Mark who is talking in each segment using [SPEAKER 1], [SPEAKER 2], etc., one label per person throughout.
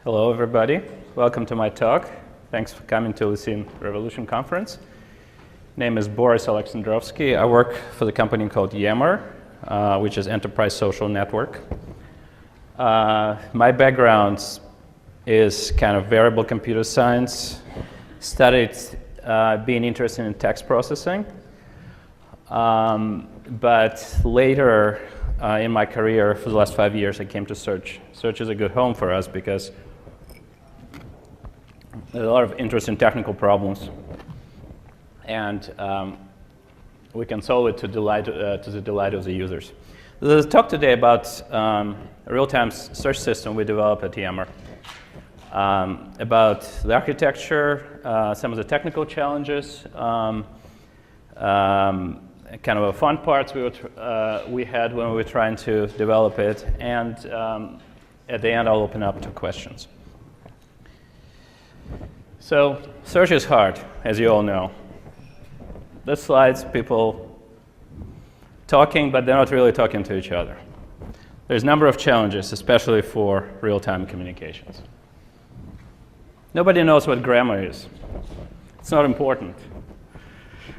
[SPEAKER 1] Hello, everybody. Welcome to my talk. Thanks for coming to Lucene Revolution Conference. Name is Boris Aleksandrovsky. I work for the company called Yammer, which is Enterprise Social Network. My background is kind of variable computer science. Studied being interested in text processing. But later in my career, for the last 5 years, I came to Search. Search is a good home for us because there's a lot of interesting technical problems, and we can solve it to the delight of the users. There's a talk today about a real-time search system we developed at Yammer, about the architecture, some of the technical challenges, kind of the fun parts we had when we were trying to develop it, and at the end I'll open up to questions. So search is hard, as you all know. This slide's people talking, but they're not really talking to each other. There's a number of challenges, especially for real-time communications. Nobody knows what grammar is. It's not important.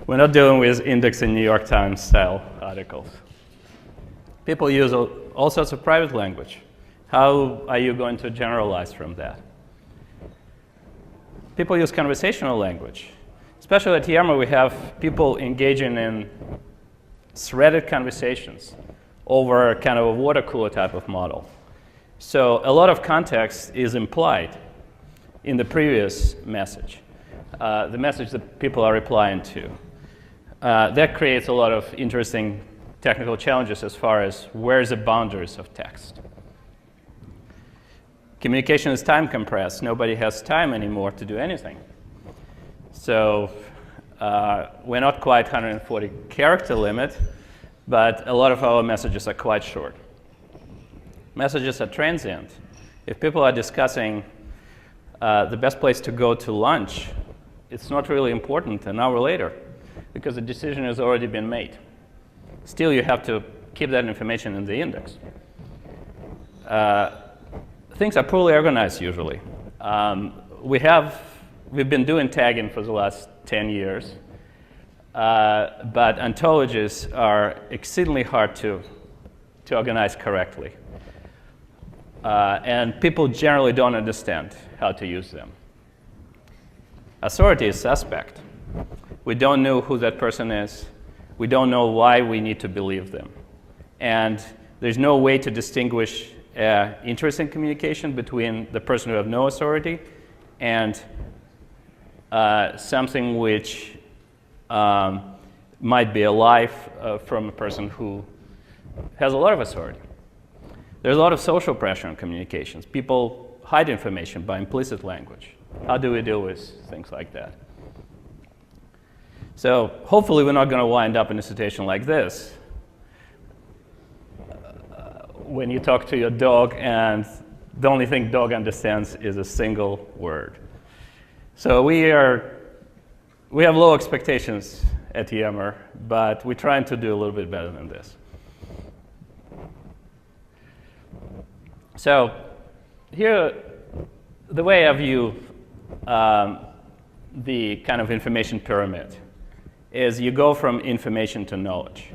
[SPEAKER 1] We're not dealing with indexing New York Times style articles. People use all sorts of private language. How are you going to generalize from that? People use conversational language. Especially at Yammer, we have people engaging in threaded conversations over kind of a water cooler type of model. So a lot of context is implied in the previous message, the message that people are replying to. That creates a lot of interesting technical challenges as far as where's the boundaries of text. Communication is time compressed. Nobody has time anymore to do anything. So we're not quite 140 character limit, but a lot of our messages are quite short. Messages are transient. If people are discussing the best place to go to lunch, it's not really important an hour later, because the decision has already been made. Still, you have to keep that information in the index. Things are poorly organized usually. We've been doing tagging for the last 10 years, but ontologies are exceedingly hard to organize correctly. And people generally don't understand how to use them. Authority is suspect. We don't know who that person is. We don't know why we need to believe them. And there's no way to distinguish interest in communication between the person who has no authority and something which might be a lie from a person who has a lot of authority. There's a lot of social pressure on communications. People hide information by implicit language. How do we deal with things like that? So hopefully we're not going to wind up in a situation like this, when you talk to your dog and the only thing dog understands is a single word. So we have low expectations at Yammer, but we're trying to do a little bit better than this. So here, the way I view the kind of information pyramid is you go from information to knowledge.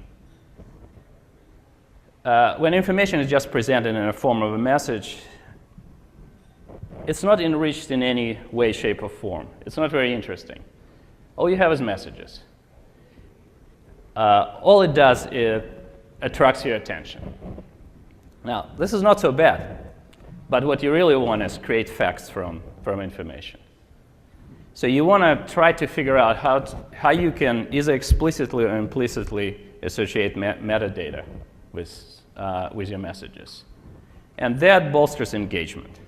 [SPEAKER 1] When information is just presented in a form of a message, it's not enriched in any way, shape, or form. It's not very interesting. All you have is messages. All it does is attracts your attention. Now, this is not so bad, but what you really want is create facts from information. So you want to try to figure out how you can either explicitly or implicitly associate metadata with your messages. And that bolsters engagement.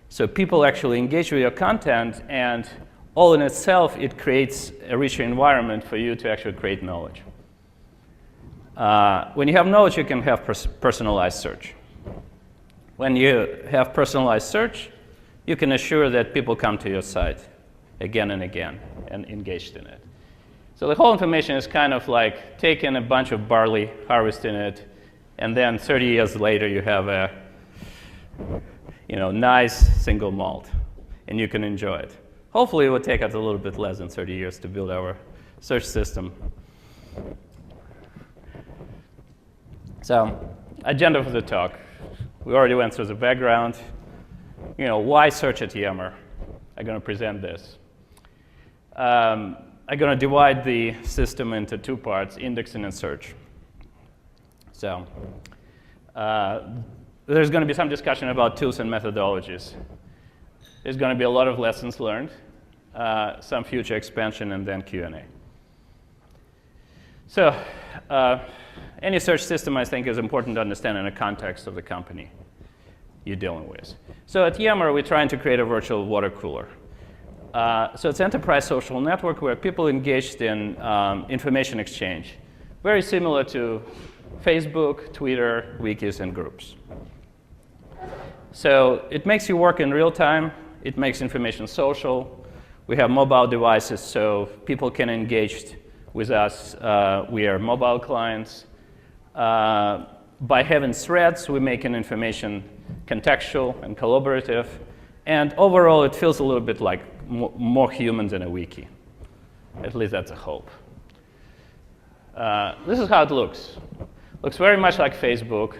[SPEAKER 1] So people actually engage with your content, and all in itself, it creates a richer environment for you to actually create knowledge. When you have knowledge, you can have personalized search. When you have personalized search, you can assure that people come to your site again and again and engaged in it. So the whole information is kind of like taking a bunch of barley, harvesting it, and then 30 years later you have a nice single malt, and you can enjoy it. Hopefully, it will take us a little bit less than 30 years to build our search system. So, agenda for the talk. We already went through the background. Why search at Yammer? I'm going to present this. I'm going to divide the system into two parts, indexing and search. So, there's going to be some discussion about tools and methodologies. There's going to be a lot of lessons learned, some future expansion, and then Q&A. So, any search system, I think, is important to understand in the context of the company you're dealing with. So at Yammer, we're trying to create a virtual water cooler. So it's an enterprise social network where people engaged in information exchange, very similar to Facebook, Twitter, wikis, and groups. So it makes you work in real time. It makes information social. We have mobile devices, so people can engage with us. We are mobile clients. By having threads, we make an information contextual and collaborative. And overall, it feels a little bit like more human than a wiki. At least that's a hope. This is how it looks. Looks very much like Facebook.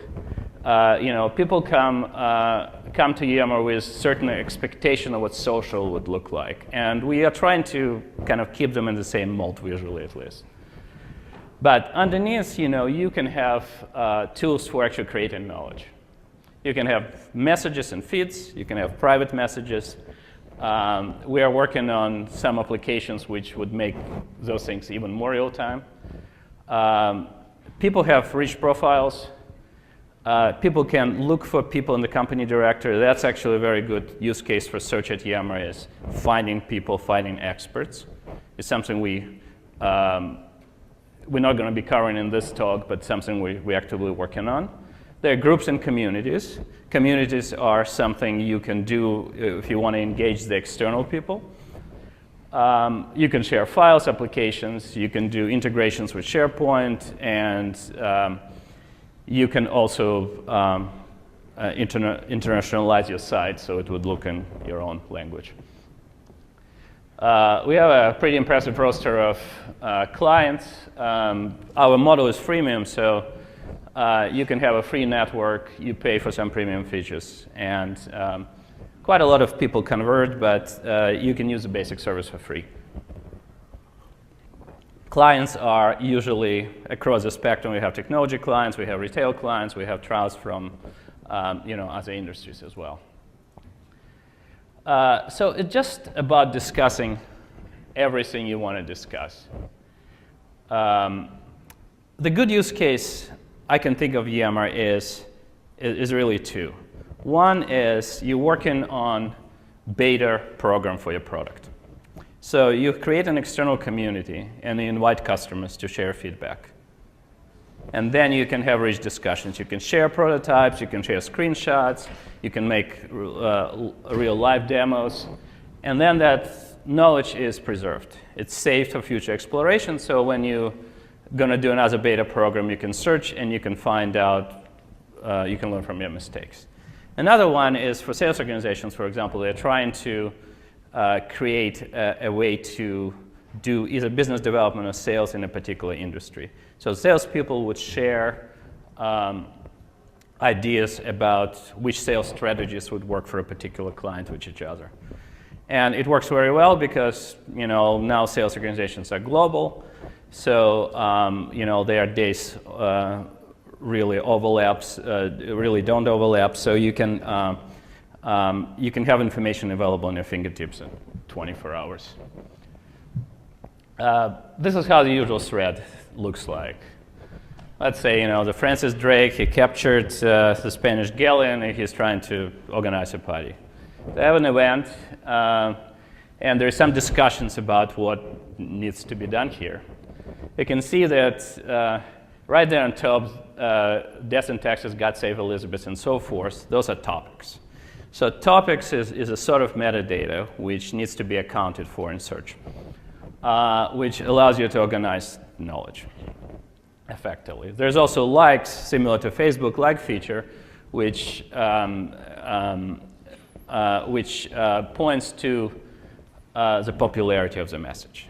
[SPEAKER 1] People come to Yammer with certain expectation of what social would look like. And we are trying to kind of keep them in the same mold visually, at least. But underneath, you can have tools for actually creating knowledge. You can have messages and feeds. You can have private messages. We are working on some applications which would make those things even more real time. People have rich profiles. People can look for people in the company directory. That's actually a very good use case for search at Yammer, is finding people, finding experts. It's something we're not going to be covering in this talk, but something we're actively working on. There are groups and communities. Communities are something you can do if you want to engage the external people. You can share files, applications. You can do integrations with SharePoint, and you can also internationalize your site so it would look in your own language. We have a pretty impressive roster of clients. Our model is freemium, so you can have a free network. You pay for some premium features. And quite a lot of people convert, but you can use the basic service for free. Clients are usually across the spectrum. We have technology clients, we have retail clients, we have trials from other industries as well. So it's just about discussing everything you want to discuss. The good use case I can think of Yammer is really two. One is you're working on beta program for your product. So you create an external community and you invite customers to share feedback. And then you can have rich discussions. You can share prototypes, you can share screenshots, you can make real live demos, and then that knowledge is preserved. It's saved for future exploration, so when you're going to do another beta program, you can search and you can find out, you can learn from your mistakes. Another one is for sales organizations, for example. They're trying to create a way to do either business development or sales in a particular industry. So salespeople would share ideas about which sales strategies would work for a particular client with each other. And it works very well because now sales organizations are global. So their days really really don't overlap. So you can have information available on your fingertips in 24 hours. This is how the usual thread looks like. Let's say, the Francis Drake, he captured the Spanish galleon and he's trying to organize a party. They have an event, and there's some discussions about what needs to be done here. You can see that right there on top, death in Texas, God Save Elizabeth, and so forth. Those are topics. So topics is a sort of metadata which needs to be accounted for in search, which allows you to organize knowledge effectively. There's also likes, similar to Facebook like feature, which which points to the popularity of the message.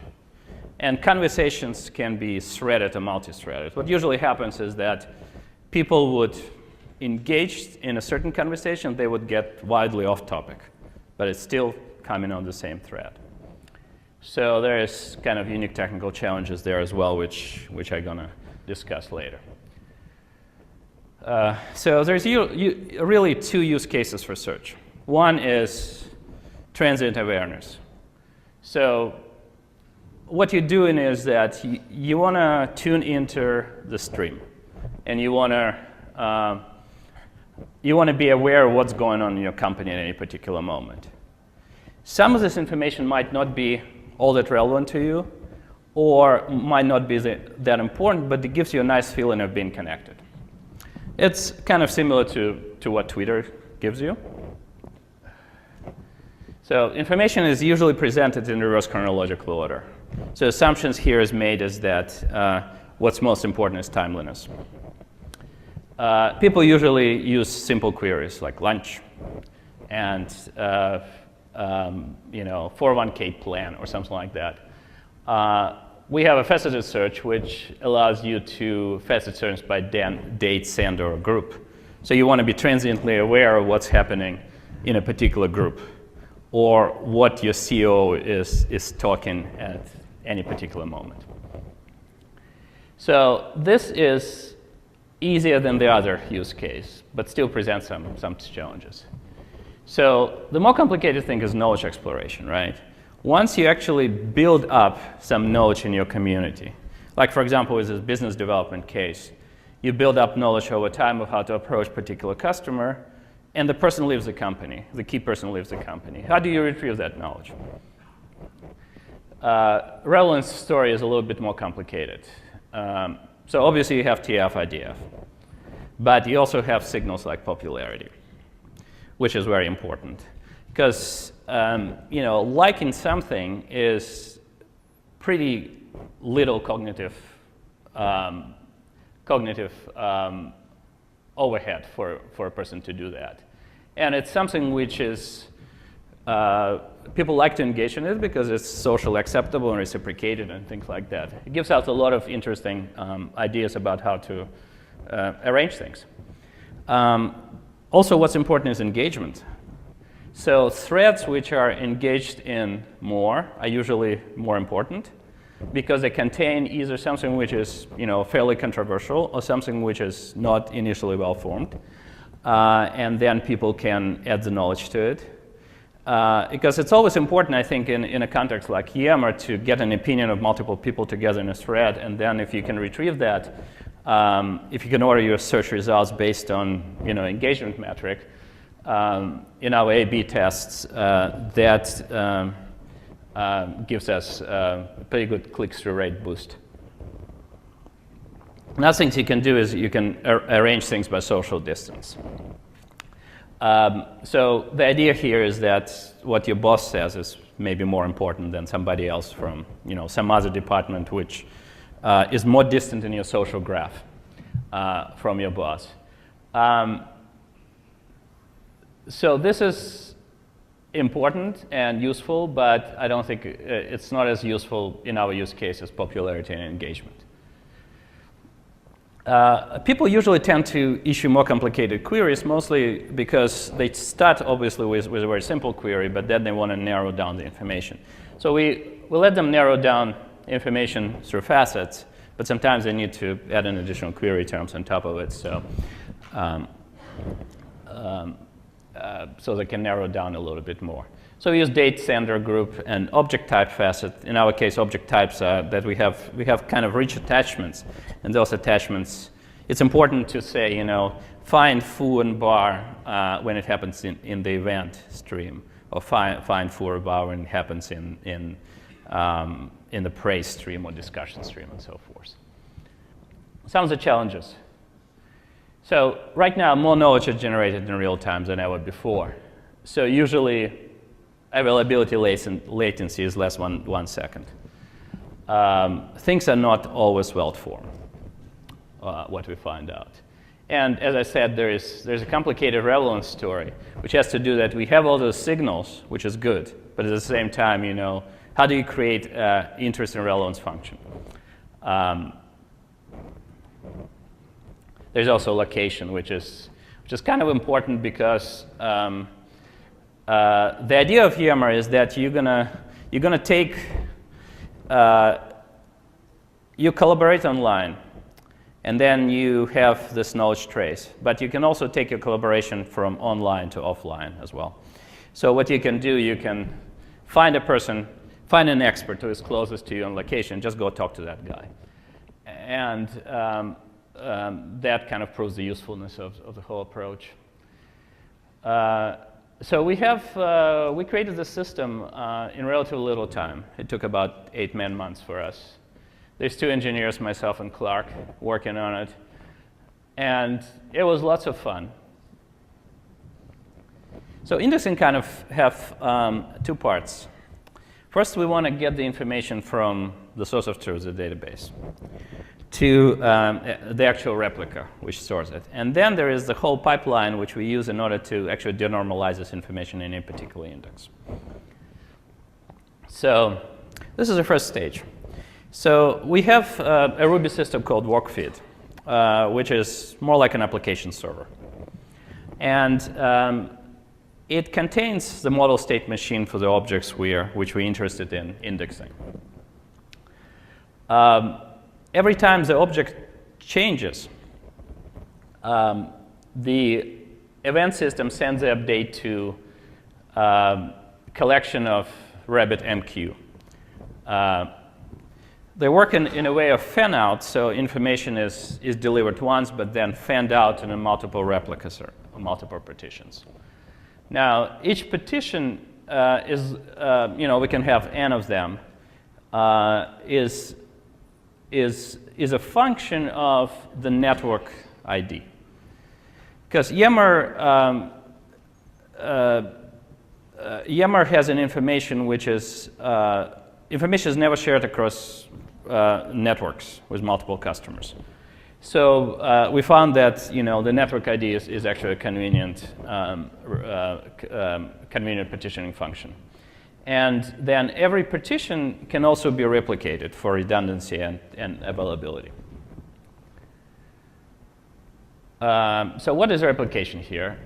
[SPEAKER 1] And conversations can be threaded or multi-threaded. What usually happens is that people would engage in a certain conversation, they would get wildly off topic, but it's still coming on the same thread. So there's kind of unique technical challenges there as well, which I'm going to discuss later. So there's really two use cases for search. One is transient awareness. So what you're doing is that you want to tune into the stream, and you want to be aware of what's going on in your company at any particular moment. Some of this information might not be all that relevant to you, or might not be that important, but it gives you a nice feeling of being connected. It's kind of similar to what Twitter gives you. So information is usually presented in reverse chronological order. So assumptions here is made is that what's most important is timeliness. People usually use simple queries like lunch and 401k plan or something like that. We have a faceted search which allows you to facet search by date, sender, or group. So you want to be transiently aware of what's happening in a particular group, or what your CEO is talking at any particular moment. So this is easier than the other use case, but still presents some challenges. So the more complicated thing is knowledge exploration, right? Once you actually build up some knowledge in your community, like for example with this business development case, you build up knowledge over time of how to approach a particular customer, and the person leaves the company, the key person leaves the company. How do you retrieve that knowledge? Relevance story is a little bit more complicated. So obviously you have TF, IDF, but you also have signals like popularity, which is very important. Because liking something is pretty little cognitive overhead for a person to do that. And it's something which is, people like to engage in it because it's socially acceptable and reciprocated and things like that. It gives out a lot of interesting ideas about how to arrange things. Also, what's important is engagement. So threads which are engaged in more are usually more important because they contain either something which is fairly controversial or something which is not initially well formed. And then people can add the knowledge to it. Because it's always important, I think, in a context like Yammer to get an opinion of multiple people together in a thread. And then if you can retrieve that, if you can order your search results based on engagement metric, in our A/B tests, that gives us a pretty good click-through rate boost. Another thing you can do is you can arrange things by social distance. So the idea here is that what your boss says is maybe more important than somebody else from some other department which is more distant in your social graph from your boss. So this is important and useful, but I don't think it's not as useful in our use case as popularity and engagement. People usually tend to issue more complicated queries, mostly because they start obviously with a very simple query, but then they want to narrow down the information. So we let them narrow down information through facets, but sometimes they need to add an additional query terms on top of it. So they can narrow down a little bit more. So we use date, sender, group, and object type facet. In our case, object types that we have kind of rich attachments, and those attachments, it's important to say, find foo and bar when it happens in the event stream, or find foo or bar when it happens in the praise stream or discussion stream, and so forth. Some of the challenges. So right now, more knowledge is generated in real time than ever before. So usually, availability latency is less than 1 second. Things are not always well formed, what we find out. And as I said, there's a complicated relevance story, which has to do that we have all those signals, which is good, but at the same time, how do you create interest and relevance function? There's also location, which is kind of important because the idea of Yammer is that you're gonna take you collaborate online, and then you have this knowledge trace. But you can also take your collaboration from online to offline as well. So what you can do, you can find a person, find an expert who is closest to you on location, just go talk to that guy. And that kind of proves the usefulness of the whole approach. So we created the system in relatively little time. It took about 8 man-months for us. There's 2 engineers, myself and Clark, working on it. And it was lots of fun. So indexing kind of have 2 parts. First, we want to get the information from the source of truth, the database, to the actual replica, which stores it. And then there is the whole pipeline, which we use in order to actually denormalize this information in a particular index. So this is the first stage. So we have a Ruby system called Walkfit, which is more like an application server. And it contains the model state machine for the objects which we're interested in indexing. Every time the object changes, the event system sends the update to collection of RabbitMQ. They work in a way of fan-out, so information is delivered once, but then fanned out in multiple replicas or multiple partitions. Now, each partition is, we can have n of them, is a function of the network ID. Because Yammer has an information which is, information is never shared across networks with multiple customers. So we found that the network ID is actually a convenient partitioning function. And then every partition can also be replicated for redundancy and availability. So what is replication here?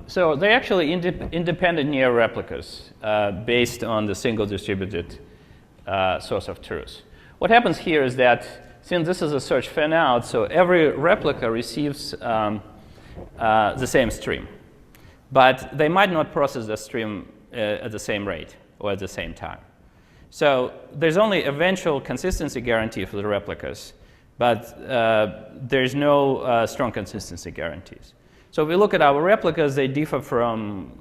[SPEAKER 1] So they're actually independent near replicas based on the single distributed source of truth. What happens here is that since this is a search fan-out, so every replica receives the same stream. But they might not process the stream at the same rate or at the same time. So there's only eventual consistency guarantee for the replicas, but there's no strong consistency guarantees. So if we look at our replicas, they differ from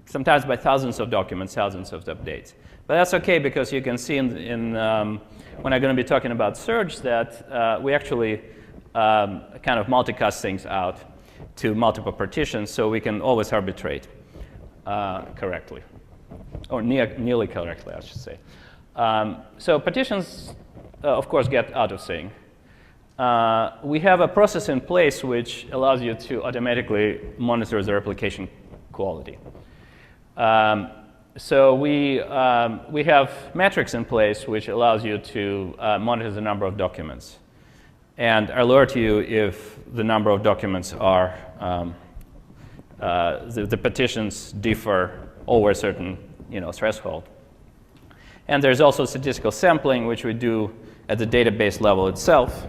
[SPEAKER 1] sometimes by thousands of documents, thousands of updates. But that's OK, because you can see when I'm going to be talking about search that we actually kind of multicast things out to multiple partitions, so we can always arbitrate correctly, or nearly correctly, I should say. So partitions, of course, get out of sync. We have a process in place which allows you to automatically monitor the replication quality. So we have metrics in place which allows you to monitor the number of documents and alert you if the number of documents are, the partitions differ over a certain threshold. And there's also statistical sampling, which we do at the database level itself,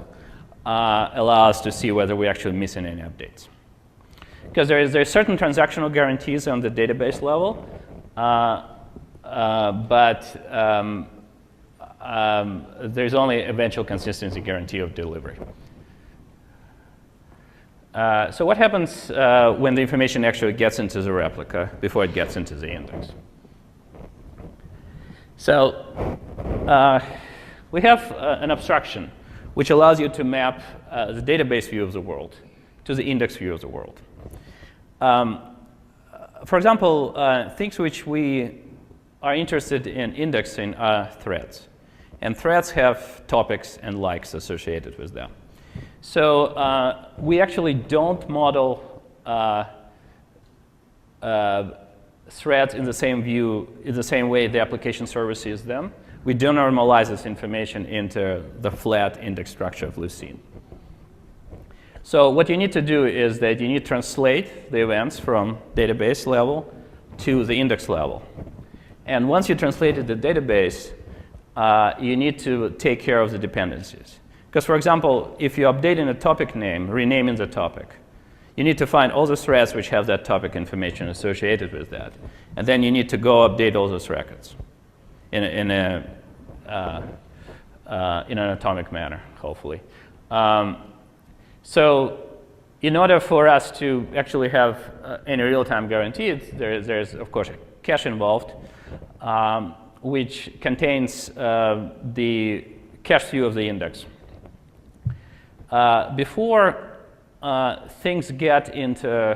[SPEAKER 1] allow us to see whether we're actually missing any updates. Because there's certain transactional guarantees on the database level, but there's only eventual consistency guarantee of delivery. So what happens when the information actually gets into the replica before it gets into the index? So we have an abstraction which allows you to map the database view of the world to the index view of the world. For example, things which we are interested in indexing are threads. And threads have topics and likes associated with them. So we actually don't model threads in the same view, in the same way the application server sees them. We do normalize this information into the flat index structure of Lucene. So what you need to do is that you need to translate the events from database level to the index level. And once you translated the database, you need to take care of the dependencies. Because, for example, if you're updating a topic name, renaming the topic, you need to find all the threads which have that topic information associated with that. And then you need to go update all those records in an atomic manner, hopefully. So in order for us to actually have any real-time guarantees, there's, of course, a cache involved, which contains the cache view of the index. Before things get into,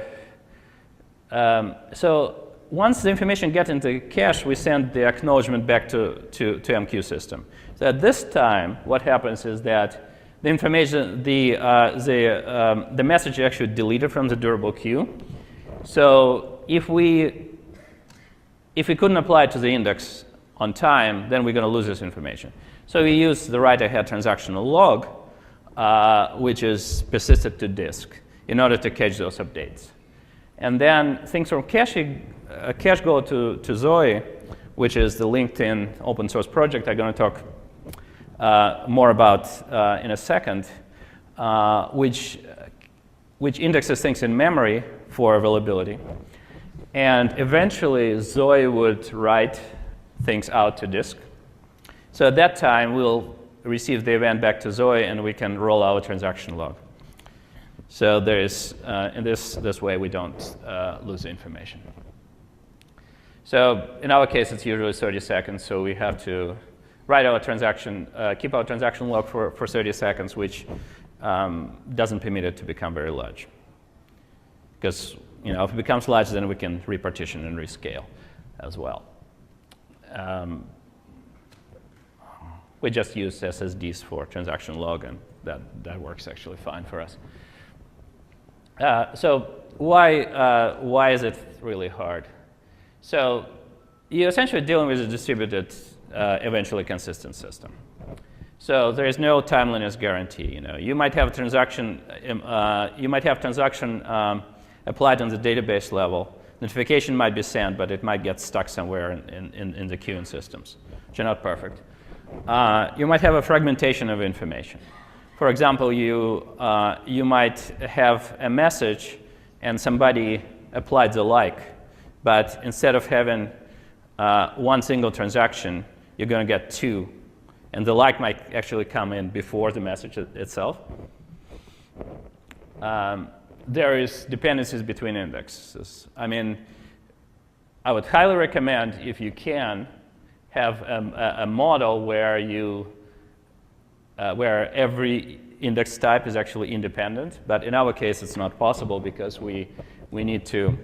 [SPEAKER 1] so once the information gets into cache, we send the acknowledgement back to MQ system. So at this time, what happens is that the information, the message is actually deleted from the durable queue. So if we couldn't apply it to the index on time, then we're going to lose this information. So we use the write-ahead transactional log, which is persisted to disk, in order to catch those updates. And then things from cache go to Zoe, which is the LinkedIn open source project I'm going to talk more about in a second, which indexes things in memory for availability. And eventually, Zoe would write things out to disk. So at that time, we'll receive the event back to Zoe, and we can roll out a transaction log. So there is, in this way, we don't lose the information. So in our case, it's usually 30 seconds, so we have to write our transaction, keep our transaction log for 30 seconds, which doesn't permit it to become very large. Because if it becomes large, then we can repartition and rescale as well. We just use SSDs for transaction log, and that works actually fine for us. So why is it really hard? So you're essentially dealing with a distributed, eventually consistent system. So there is no timeliness guarantee. You might have a transaction. Applied on the database level. Notification might be sent, but it might get stuck somewhere in the queuing systems, which are not perfect. You might have a fragmentation of information. For example, you might have a message, and somebody applied the like, but instead of having one single transaction, you're going to get two. And the like might actually come in before the message itself. There is dependencies between indexes. I mean, I would highly recommend, if you can, have a model where where every index type is actually independent. But in our case, it's not possible because we need to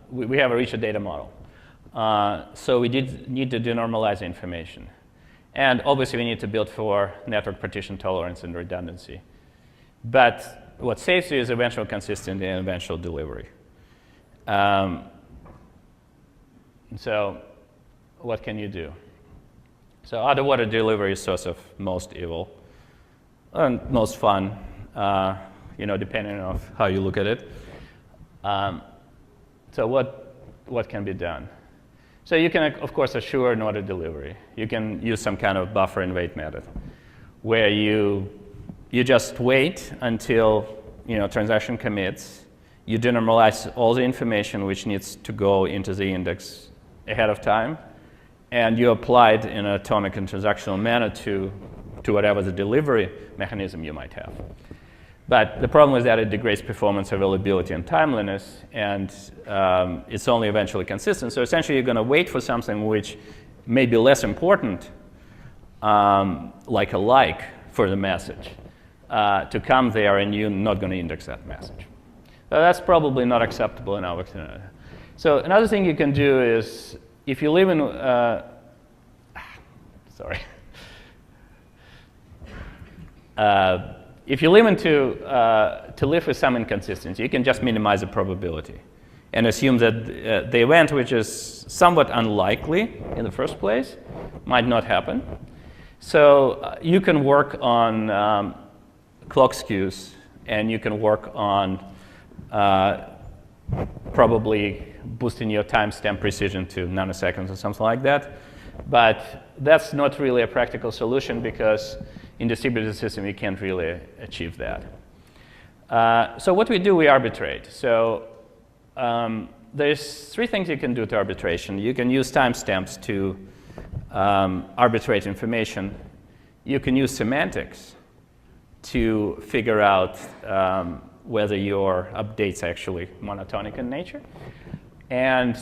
[SPEAKER 1] we have a richer data model. So we need to denormalize information. And obviously, we need to build for network partition tolerance and redundancy. But what saves you is eventual consistency and eventual delivery. So what can you do? So out-of-order delivery is source of most evil and most fun, depending on how you look at it. So what can be done? So you can, of course, assure an order delivery. You can use some kind of buffer and wait method, where you just wait until transaction commits. You denormalize all the information which needs to go into the index ahead of time, and you apply it in an atomic and transactional manner to whatever the delivery mechanism you might have. But the problem is that it degrades performance, availability, and timeliness, and it's only eventually consistent. So essentially, you're going to wait for something which may be less important, like a like for the message, to come there, and you're not going to index that message. So that's probably not acceptable in our scenario. So another thing you can do is, if you live in, if you limit to live with some inconsistency, you can just minimize the probability and assume that the event, which is somewhat unlikely in the first place, might not happen. So you can work on clock skews, and you can work on probably boosting your timestamp precision to nanoseconds or something like that. But that's not really a practical solution, because in distributed system you can't really achieve that. So what we do, we arbitrate. So there's three things you can do to arbitration. You can use timestamps to arbitrate information. You can use semantics to figure out whether your update's actually monotonic in nature. And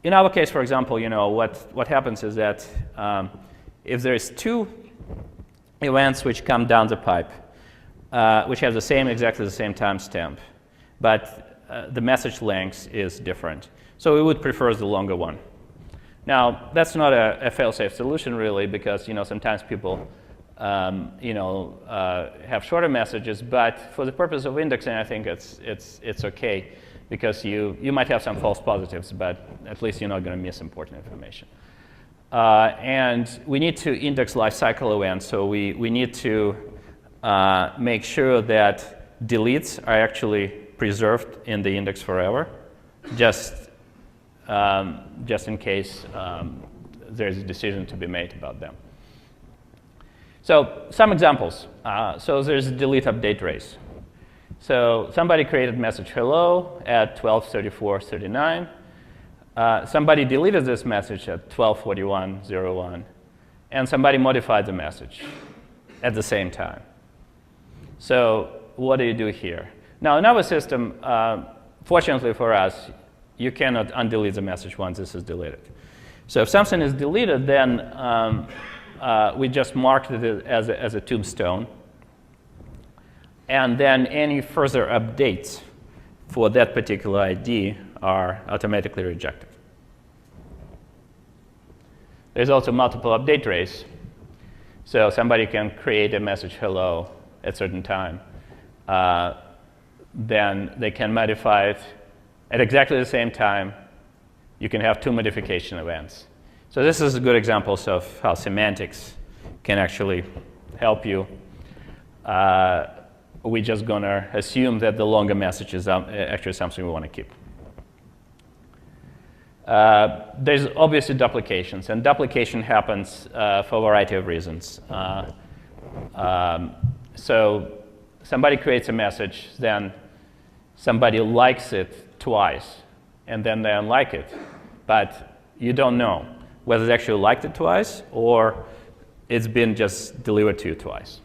[SPEAKER 1] in our case, for example, what happens is that if there's two events which come down the pipe, which have exactly the same timestamp, but the message length is different, so we would prefer the longer one. Now, that's not a fail-safe solution, really, because sometimes people have shorter messages, but for the purpose of indexing, I think it's okay, because you might have some false positives, but at least you're not going to miss important information. And we need to index lifecycle events, so we need to make sure that deletes are actually preserved in the index forever, just in case there's a decision to be made about them. So some examples. So there's a delete update race. So somebody created message hello at 12:34:39. Somebody deleted this message at 12:41:01. And somebody modified the message at the same time. So what do you do here? Now, in our system, fortunately for us, you cannot undelete the message once this is deleted. So if something is deleted, then we just marked it as a tombstone. And then any further updates for that particular ID are automatically rejected. There's also multiple update race. So somebody can create a message hello at a certain time. Then they can modify it at exactly the same time. You can have two modification events. So this is a good example of how semantics can actually help you. We're just going to assume that the longer message is actually something we want to keep. There's obviously duplications, and duplication happens for a variety of reasons. So somebody creates a message, then somebody likes it twice, and then they unlike it. But you don't know whether they actually liked it twice or it's been just delivered to you twice.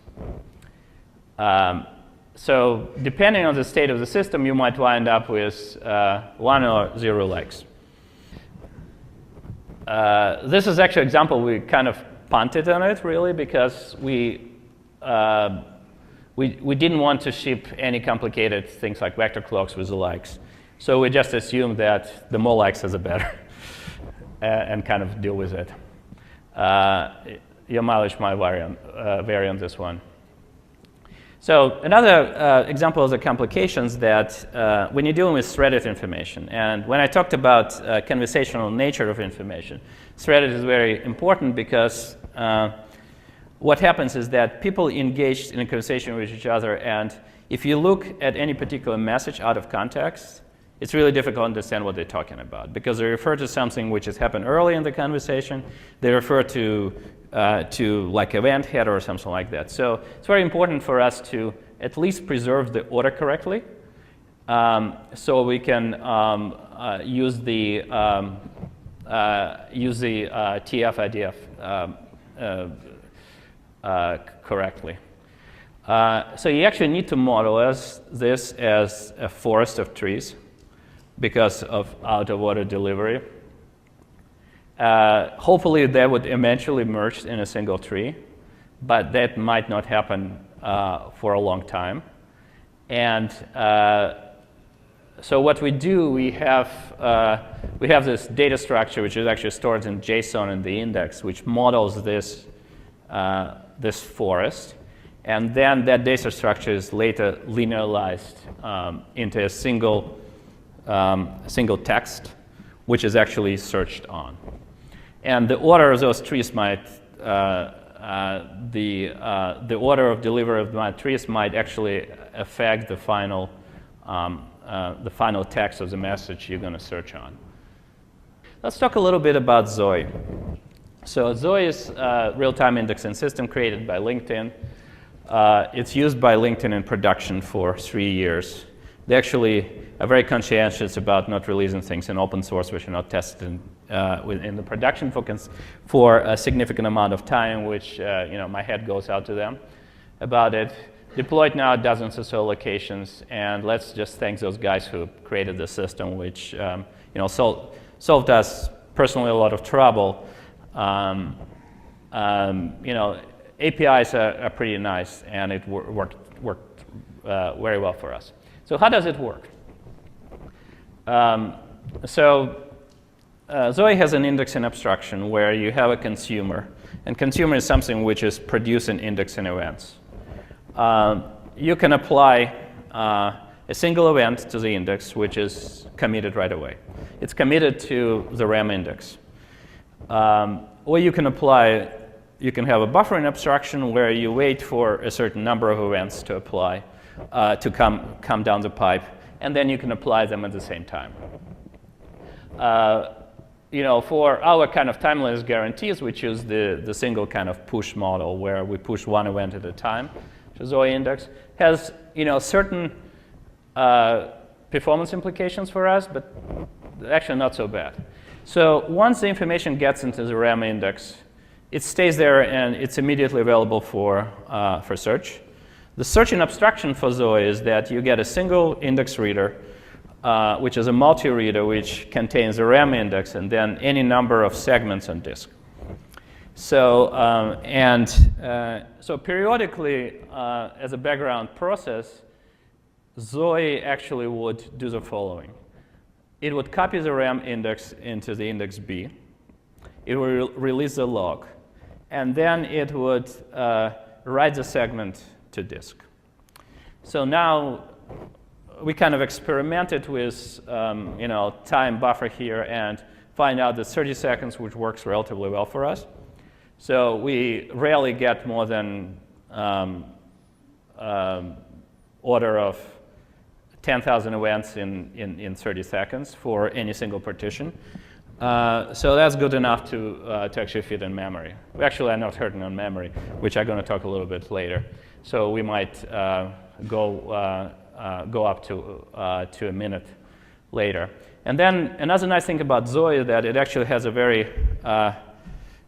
[SPEAKER 1] So depending on the state of the system, you might wind up with 1 or 0 likes. This is actually an example we kind of punted on it, really, because we didn't want to ship any complicated things like vector clocks with the likes. So we just assumed that the more likes, the better, and kind of deal with it. Your mileage might vary on this one. So another example of the complications that when you're dealing with threaded information, and when I talked about conversational nature of information, threaded is very important because what happens is that people engage in a conversation with each other, and if you look at any particular message out of context, it's really difficult to understand what they're talking about, because they refer to something which has happened early in the conversation. They refer to like event header or something like that. So it's very important for us to at least preserve the order correctly, so we can use the TF-IDF correctly. So you actually need to model this as a forest of trees because of out-of-order delivery. Hopefully, they would eventually merge in a single tree, but that might not happen for a long time. And so what we do, we have this data structure which is actually stored in JSON in the index, which models this this forest. And then that data structure is later linearized into a single text, which is actually searched on. And the order of those trees might, the order of delivery of my trees might actually affect the final text of the message you're going to search on. Let's talk a little bit about Zoe. So Zoe is a real-time indexing system created by LinkedIn. It's used by LinkedIn in production for 3 years. They actually are very conscientious about not releasing things in open source which are not tested in the production for a significant amount of time, which my head goes out to them about it. Deployed now at dozens or so locations, and let's just thank those guys who created the system, which solved us personally a lot of trouble. APIs are pretty nice, and it worked very well for us. So how does it work? Zoe has an indexing abstraction where you have a consumer, and consumer is something which is producing indexing events. You can apply a single event to the index, which is committed right away. It's committed to the RAM index. Or you can have a buffering abstraction where you wait for a certain number of events to apply, to come down the pipe, and then you can apply them at the same time. For our kind of timeliness guarantees, we choose the single kind of push model where we push one event at a time. So Zoe index has certain performance implications for us, but actually not so bad. So once the information gets into the RAM index, it stays there and it's immediately available for search. The searching abstraction for Zoe is that you get a single index reader, which is a multi-reader which contains a RAM index and then any number of segments on disk. So periodically, as a background process, Zoe actually would do the following. It would copy the RAM index into the index B. It would release the log. And then it would write the segment to disk. So now we kind of experimented with time buffer here and find out that 30 seconds, which works relatively well for us. So we rarely get more than order of 10,000 events in 30 seconds for any single partition. So that's good enough to actually fit in memory. We actually are not hurting on memory, which I'm going to talk a little bit later. So we might go up to a minute later. And then another nice thing about Zoe is that it actually has a very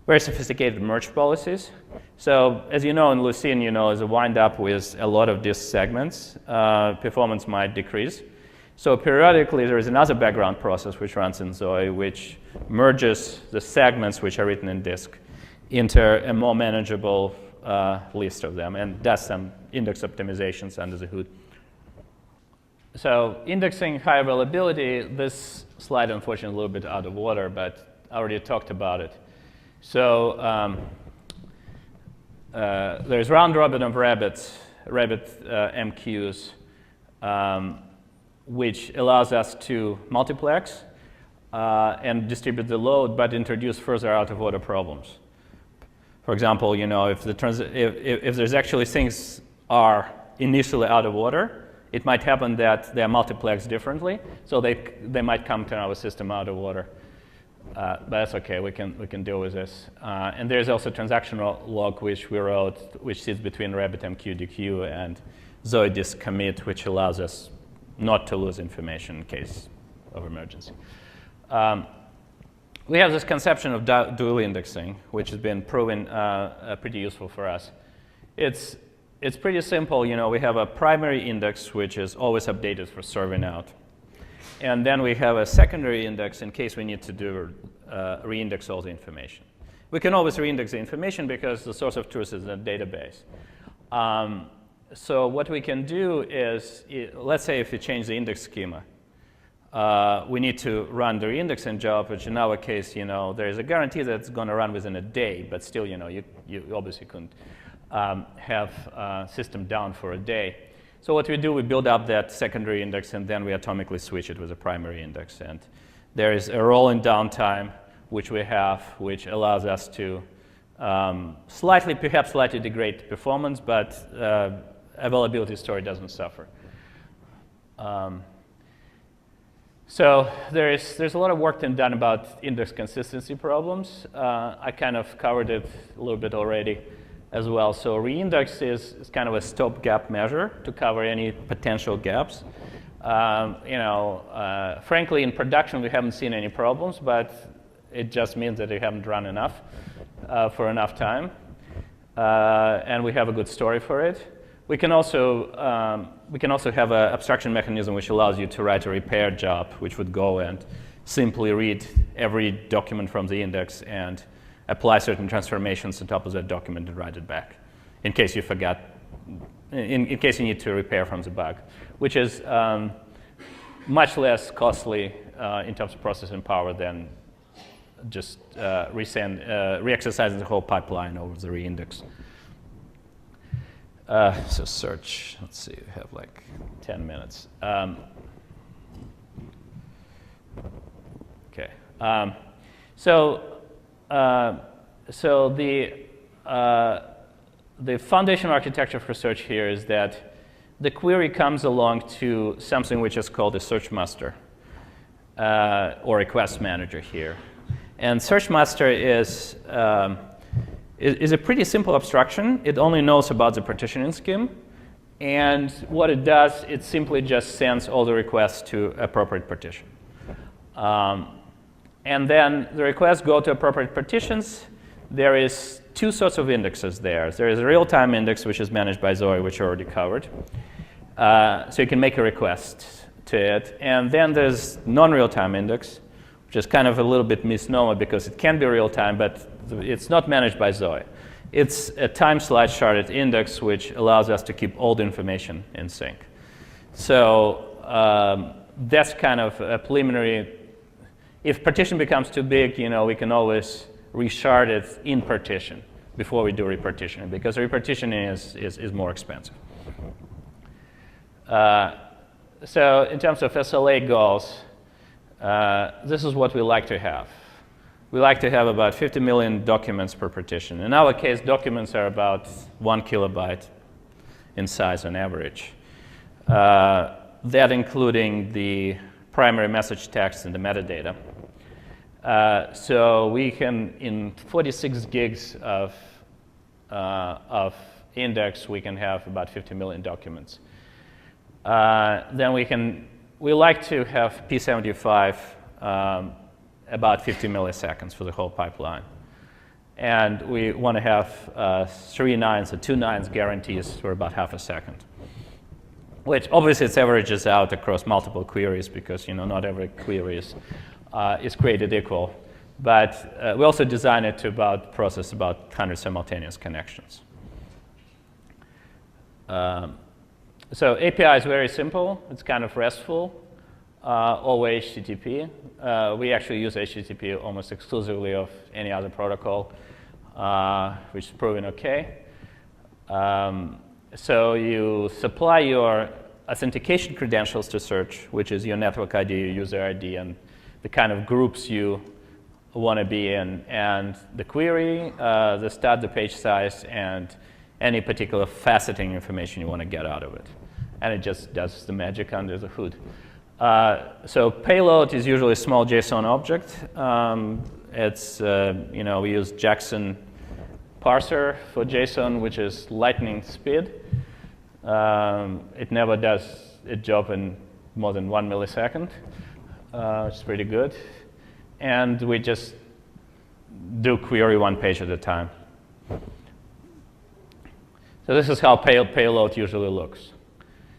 [SPEAKER 1] sophisticated merge policies. So as you know, in Lucene, as a wind up with a lot of disk segments, performance might decrease. So periodically, there is another background process which runs in Zoe, which merges the segments which are written in disk into a more manageable list of them and does some index optimizations under the hood. So indexing high availability, this slide, unfortunately, is a little bit out of order, but I already talked about it. So there's round robin of RabbitMQs, which allows us to multiplex and distribute the load, but introduce further out-of-order problems. For example, if there's actually things are initially out of order, it might happen that they are multiplexed differently, so they might come to our system out of order. But that's okay. We can deal with this. And there's also transactional log which we wrote, which sits between RabbitMQ DQ and Zoe disk commit, which allows us not to lose information in case of emergency. We have this conception of dual indexing, which has been proven pretty useful for us. It's pretty simple. We have a primary index, which is always updated for serving out. And then we have a secondary index in case we need to do reindex all the information. We can always reindex the information because the source of truth is in the database. So what we can do is, let's say if you change the index schema, we need to run the reindexing job, which in our case, there is a guarantee that it's going to run within a day, but still, you obviously couldn't have a system down for a day. So what we do, we build up that secondary index, and then we atomically switch it with a primary index. And there is a rolling downtime, which we have, which allows us to perhaps slightly degrade performance, but availability story doesn't suffer. So there's a lot of work done about index consistency problems. I kind of covered it a little bit already as well. So reindex is kind of a stopgap measure to cover any potential gaps. Frankly, in production, we haven't seen any problems, but it just means that we haven't run enough for enough time, and we have a good story for it. We can also have an abstraction mechanism which allows you to write a repair job, which would go and simply read every document from the index and apply certain transformations on top of that document and write it back, in case you forgot, in case you need to repair from the bug, which is much less costly in terms of processing power than just re-exercising the whole pipeline over the reindex. So search, let's see, we have like 10 minutes. Okay. So the foundation architecture for search here is that the query comes along to something which is called a search master or request manager here. And search master is a pretty simple abstraction. It only knows about the partitioning scheme. And what it does, it simply just sends all the requests to appropriate partition. And then the requests go to appropriate partitions. There is two sorts of indexes there. There is a real-time index, which is managed by Zoe, which I already covered. So you can make a request to it. And then there's non-real-time index, which is kind of a little bit misnomer because it can be real-time, but it's not managed by Zoe. It's a time slice sharded index, which allows us to keep all the information in sync. So that's kind of a preliminary. If partition becomes too big, we can always reshard it in partition before we do repartitioning, because repartitioning is more expensive. So in terms of SLA goals, this is what we like to have. We like to have about 50 million documents per partition. In our case, documents are about 1 kilobyte in size on average. That including the primary message text and the metadata. So we can, in 46 gigs of index, we can have about 50 million documents. Then we like to have P75 about 50 milliseconds for the whole pipeline. And we want to have 3 nines or 2 nines guarantees for about half a second, which obviously it averages out across multiple queries because not every query is created equal. But we also design it to process about 100 simultaneous connections. So API is very simple. It's kind of RESTful, always HTTP. We actually use HTTP almost exclusively of any other protocol, which is proven OK. So you supply your authentication credentials to search, which is your network ID, your user ID, and the kind of groups you want to be in, and the query, the start, the page size, and any particular faceting information you want to get out of it. And it just does the magic under the hood. So payload is usually a small JSON object. It's, we use Jackson parser for JSON, which is lightning speed. It never does its job in more than 1 millisecond, which is pretty good. And we just do query 1 page at a time. So this is how payload usually looks.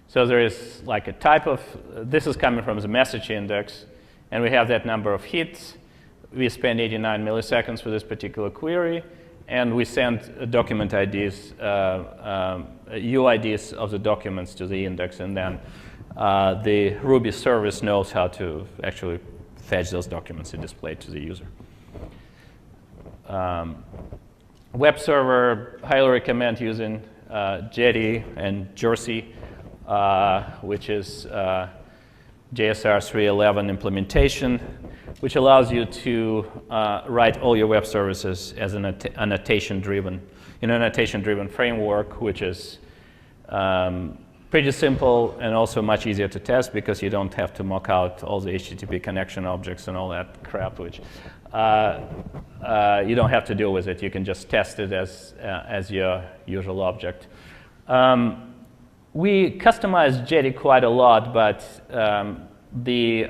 [SPEAKER 1] So there is like a type of, this is coming from the message index, and we have that number of hits. We spend 89 milliseconds for this particular query, and we send document IDs, UIDs of the documents to the index, and then the Ruby service knows how to actually fetch those documents and display to the user. Web server, highly recommend using Jetty and Jersey, which is JSR 3.11 implementation, which allows you to write all your web services as an annotation-driven, in an annotation-driven framework, which is pretty simple and also much easier to test because you don't have to mock out all the HTTP connection objects and all that crap, which you don't have to deal with it. You can just test it as your usual object. We customized Jetty quite a lot, but the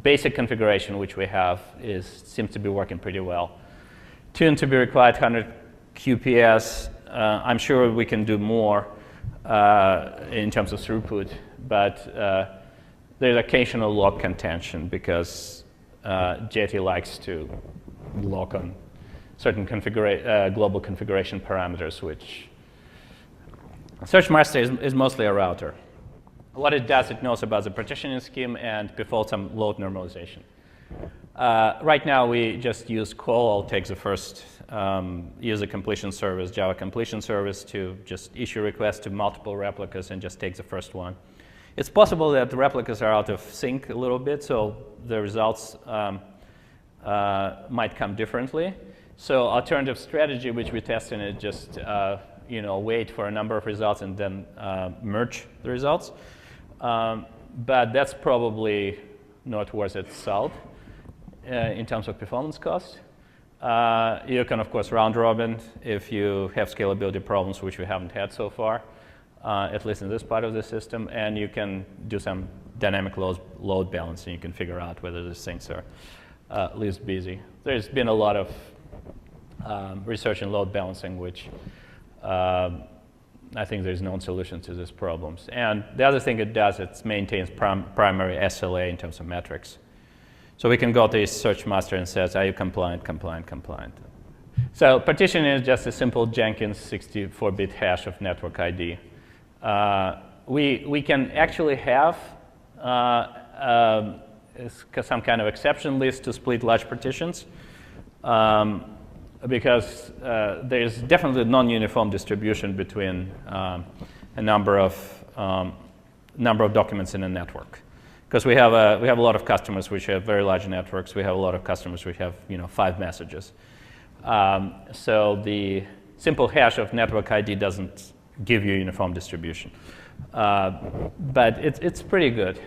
[SPEAKER 1] basic configuration which we have seems to be working pretty well. Tune to be required 100 QPS. I'm sure we can do more in terms of throughput, but there's occasional lock contention because Jetty likes to lock on certain global configuration parameters, which Search Marseille is mostly a router. What it does, it knows about the partitioning scheme and performs some load normalization. Right now, we just use call. I'll take the first user completion service, Java completion service, to just issue requests to multiple replicas and just take the first one. It's possible that the replicas are out of sync a little bit, so the results might come differently. So alternative strategy, which we tested, is just wait for a number of results and then merge the results. But that's probably not worth its salt in terms of performance cost. You can, of course, round robin if you have scalability problems, which we haven't had so far, at least in this part of the system. And you can do some dynamic load balancing. You can figure out whether these things are least busy. There's been a lot of research in load balancing, which I think there's no solution to these problems. And the other thing it does, it maintains primary SLA in terms of metrics. So we can go to search master and says, are you compliant, compliant, compliant? So partition is just a simple Jenkins 64-bit hash of network ID. We can actually have some kind of exception list to split large partitions. Because there's definitely non-uniform distribution between a number of documents in a network. Because we have a lot of customers which have very large networks. We have a lot of customers which have 5 messages. So the simple hash of network ID doesn't give you uniform distribution, but it's pretty good.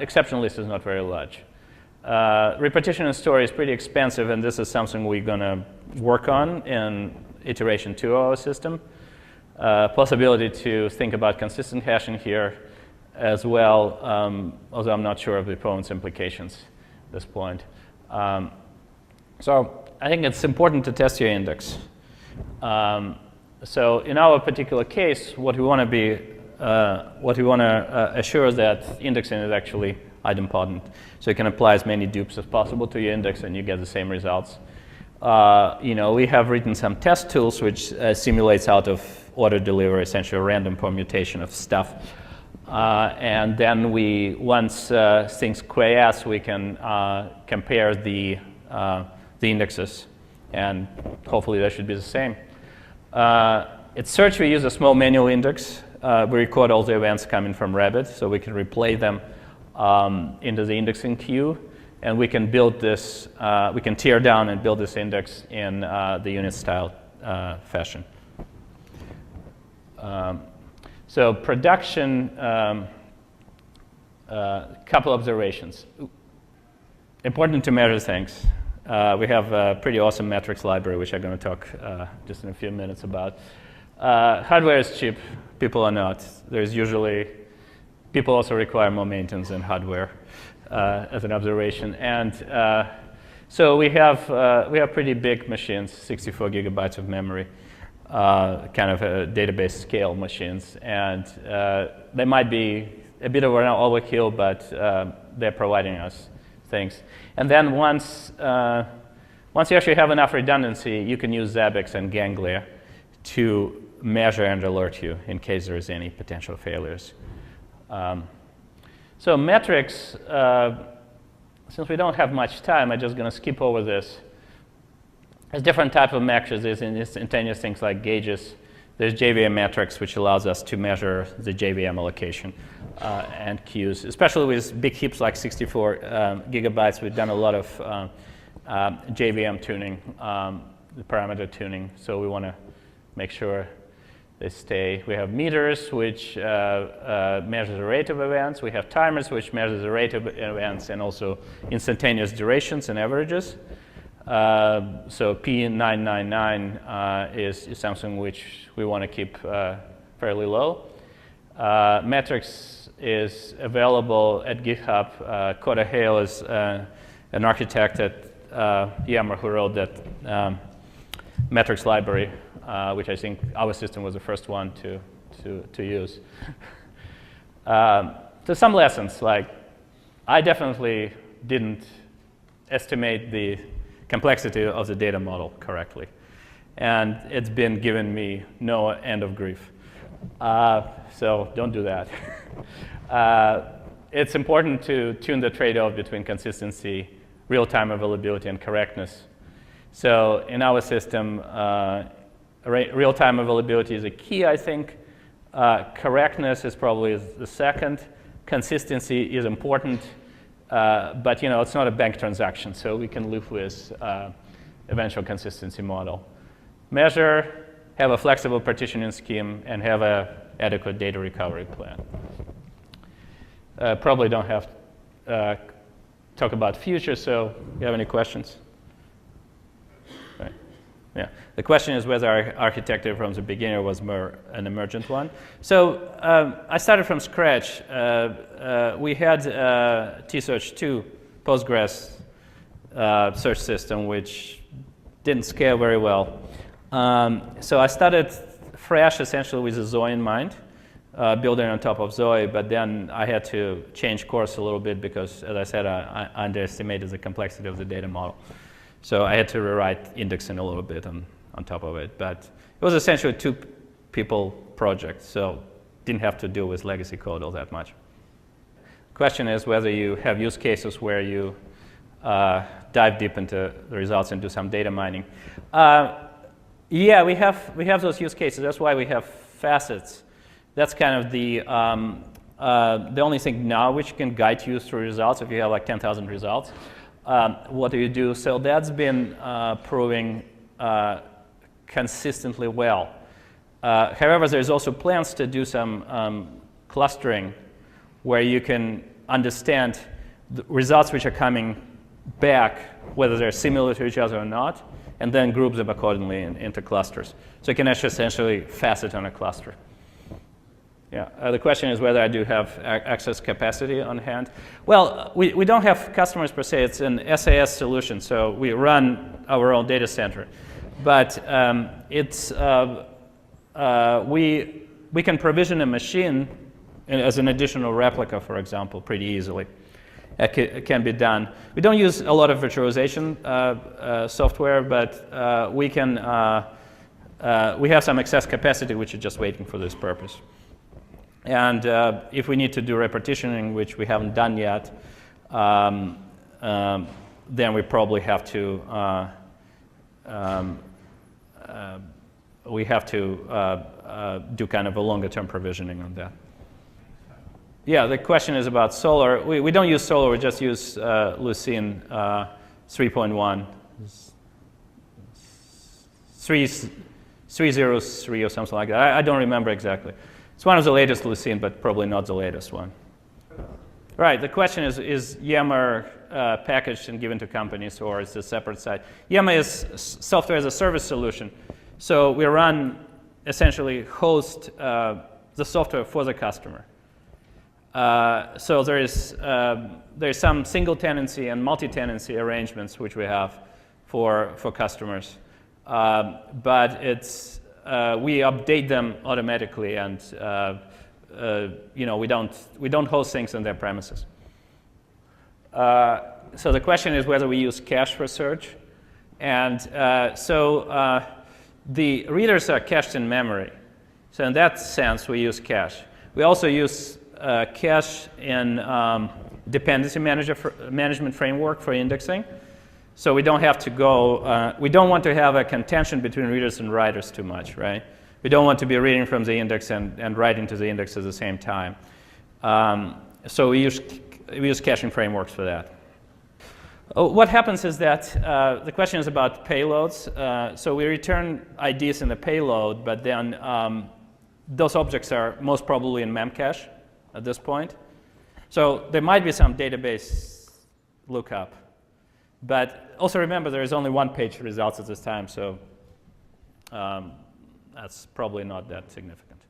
[SPEAKER 1] Exception list is not very large. Repartition and store is pretty expensive, and this is something we're going to work on in iteration 2 of our system. Possibility to think about consistent hashing here as well, although I'm not sure of the performance implications at this point. So I think it's important to test your index. So in our particular case, what we want to assure is that indexing is actually idempotent. So you can apply as many dupes as possible to your index, and you get the same results. We have written some test tools which simulates out of order delivery, essentially a random permutation of stuff. And then once things quiesce, we can compare the indexes, and hopefully that should be the same. At search, we use a small manual index. We record all the events coming from Rabbit, so we can replay them into the indexing queue, and we can build this. We can tear down and build this index in the unit-style fashion. So production, couple observations. Important to measure things. We have a pretty awesome metrics library, which I'm going to talk just in a few minutes about. Hardware is cheap. People are not. There's usually, people also require more maintenance than hardware, as an observation. And so we have pretty big machines, 64 gigabytes of memory, kind of a database scale machines. And they might be a bit of an overkill, but they're providing us things. And then once you actually have enough redundancy, you can use Zabbix and Ganglia to measure and alert you in case there is any potential failures. So metrics, since we don't have much time, I'm just going to skip over this. There's different types of metrics. There's instantaneous things like gauges. There's JVM metrics, which allows us to measure the JVM allocation and queues, especially with big heaps like 64 gigabytes. We've done a lot of JVM tuning, the parameter tuning, so we want to make sure they stay. We have meters, which measures the rate of events. We have timers, which measures the rate of events and also instantaneous durations and averages. So P999 is something which we want to keep fairly low. Metrics is available at GitHub. Coda Hale is an architect at Yammer who wrote that metrics library, which I think our system was the first one to use. So some lessons, like I definitely didn't estimate the complexity of the data model correctly. And it's been giving me no end of grief. So don't do that. It's important to tune the trade-off between consistency, real-time availability, and correctness. So in our system, real-time availability is a key, I think. Correctness is probably the second. Consistency is important. But it's not a bank transaction, so we can live with eventual consistency model. Measure, have a flexible partitioning scheme, and have an adequate data recovery plan. Probably don't have to talk about future, so you have any questions? Right. Yeah. The question is whether our architecture from the beginning was more an emergent one. So I started from scratch. We had T-Search2 Postgres search system, which didn't scale very well. So I started fresh, essentially, with the Zoe in mind, building on top of Zoe. But then I had to change course a little bit because, as I said, I underestimated the complexity of the data model. So I had to rewrite indexing a little bit on top of it. But it was essentially a two-people project, so didn't have to deal with legacy code all that much. The question is whether you have use cases where you dive deep into the results and do some data mining. Yeah, we have those use cases. That's why we have facets. That's kind of the only thing now which can guide you through results if you have like 10,000 results. What do you do? So that's been proving consistently well. However, there's also plans to do some clustering where you can understand the results which are coming back, whether they're similar to each other or not, and then group them accordingly into clusters. So you can actually essentially facet on a cluster. Yeah. The question is whether I do have access capacity on hand. Well, we don't have customers per se. It's an SaaS solution, so we run our own data center. But we can provision a machine as an additional replica, for example, pretty easily. It can be done. We don't use a lot of virtualization software, but we have some excess capacity which is just waiting for this purpose. And if we need to do repartitioning, which we haven't done yet, then we probably have to do kind of a longer-term provisioning on that. Yeah, the question is about Solar. We don't use Solar. We just use Lucene 3.1, 303 or something like that. I don't remember exactly. It's one of the latest Lucene, but probably not the latest one. Right, the question is Yammer packaged and given to companies, or is it a separate site? Yammer is software as a service solution. So we run, essentially host the software for the customer. So there's some single tenancy and multi-tenancy arrangements which we have for customers. But it's we update them automatically, and we don't host things on their premises. So the question is whether we use cache for search, and the readers are cached in memory. So in that sense, we use cache. We also use cache and dependency management framework for indexing. So we don't have to go, we don't want to have a contention between readers and writers too much, right? We don't want to be reading from the index and writing to the index at the same time. So we use caching frameworks for that. What happens is that the question is about payloads. So we return IDs in the payload, but then those objects are most probably in memcache at this point. So there might be some database lookup. But also remember, there is only one page results at this time, so that's probably not that significant.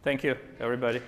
[SPEAKER 1] Thank you, everybody.